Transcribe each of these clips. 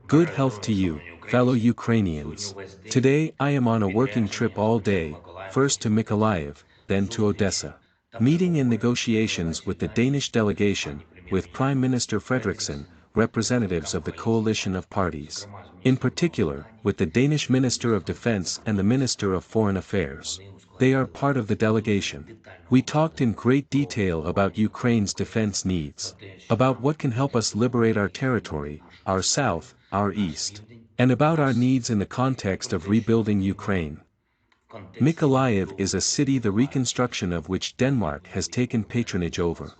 Good health to you, fellow Ukrainians. Today I am on a working trip all day, first to Mykolaiv, then to Odessa. Meeting and negotiations with the Danish delegation, with Prime Minister Fredriksson, representatives of the coalition of parties. In particular, with the Danish Minister of Defense and the Minister of Foreign Affairs. They are part of the delegation. We talked in great detail about Ukraine's defense needs, about what can help us liberate our territory, our south, our east, and about our needs in the context of rebuilding Ukraine. Mykolaiv is a city the reconstruction of which Denmark has taken patronage over.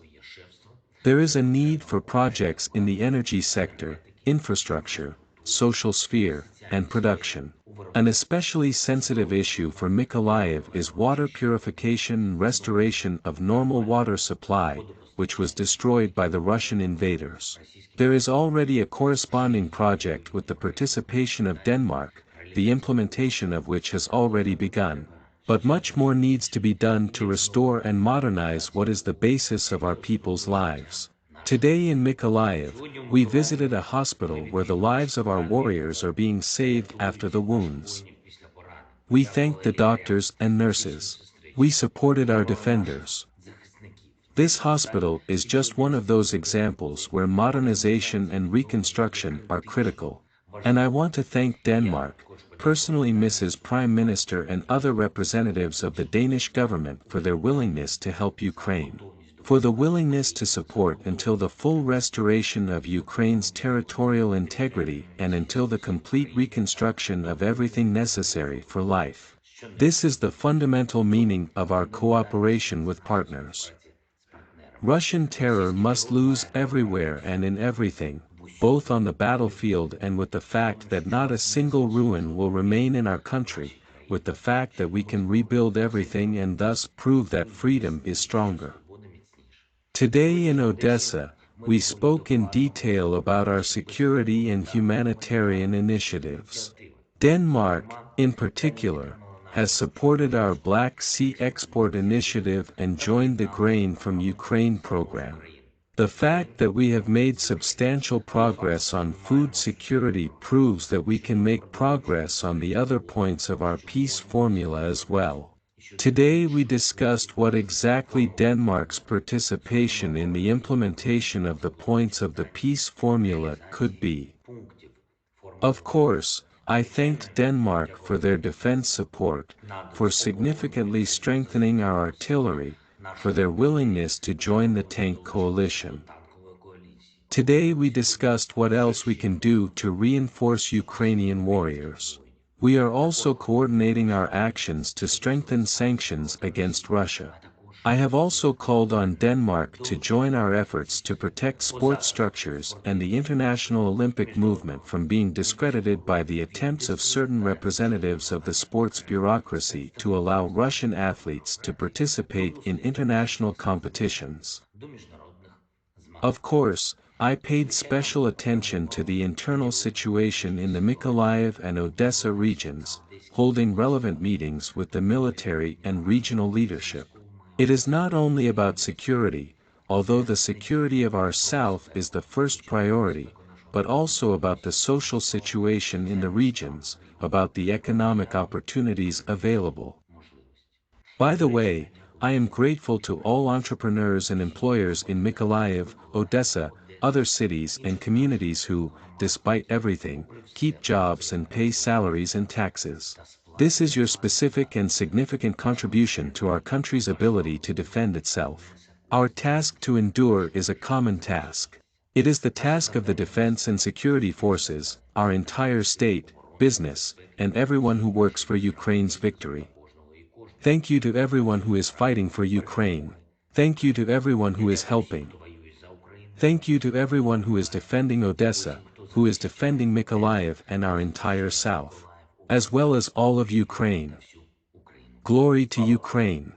There is a need for projects in the energy sector, infrastructure, social sphere, and production. An especially sensitive issue for Mykolaiv is water purification and restoration of normal water supply, which was destroyed by the Russian invaders. There is already a corresponding project with the participation of Denmark, the implementation of which has already begun. But much more needs to be done to restore and modernize what is the basis of our people's lives. Today in Mykolaiv, we visited a hospital where the lives of our warriors are being saved after the wounds. We thanked the doctors and nurses. We supported our defenders. This hospital is just one of those examples where modernization and reconstruction are critical. And I want to thank Denmark, personally Mrs. Prime Minister and other representatives of the Danish government for their willingness to help Ukraine. For the willingness to support until the full restoration of Ukraine's territorial integrity and until the complete reconstruction of everything necessary for life. This is the fundamental meaning of our cooperation with partners. Russian terror must lose everywhere and in everything, both on the battlefield and with the fact that not a single ruin will remain in our country, with the fact that we can rebuild everything and thus prove that freedom is stronger. Today in Odessa, we spoke in detail about our security and humanitarian initiatives. Denmark, in particular, has supported our Black Sea export initiative and joined the Grain from Ukraine program. The fact that we have made substantial progress on food security proves that we can make progress on the other points of our peace formula as well. Today we discussed what exactly Denmark's participation in the implementation of the points of the peace formula could be. Of course, I thanked Denmark for their defense support, for significantly strengthening our artillery, for their willingness to join the tank coalition. Today we discussed what else we can do to reinforce Ukrainian warriors. We are also coordinating our actions to strengthen sanctions against Russia. I have also called on Denmark to join our efforts to protect sports structures and the international Olympic movement from being discredited by the attempts of certain representatives of the sports bureaucracy to allow Russian athletes to participate in international competitions. Of course, I paid special attention to the internal situation in the Mykolaiv and Odessa regions, holding relevant meetings with the military and regional leadership. It is not only about security, although the security of our south is the first priority, but also about the social situation in the regions, about the economic opportunities available. By the way, I am grateful to all entrepreneurs and employers in Mykolaiv, Odessa, other cities and communities who, despite everything, keep jobs and pay salaries and taxes. This is your specific and significant contribution to our country's ability to defend itself. Our task to endure is a common task. It is the task of the defense and security forces, our entire state, business, and everyone who works for Ukraine's victory. Thank you to everyone who is fighting for Ukraine. Thank you to everyone who is helping. Thank you to everyone who is defending Odessa, who is defending Mykolaiv and our entire south, as well as all of Ukraine. Glory to Ukraine.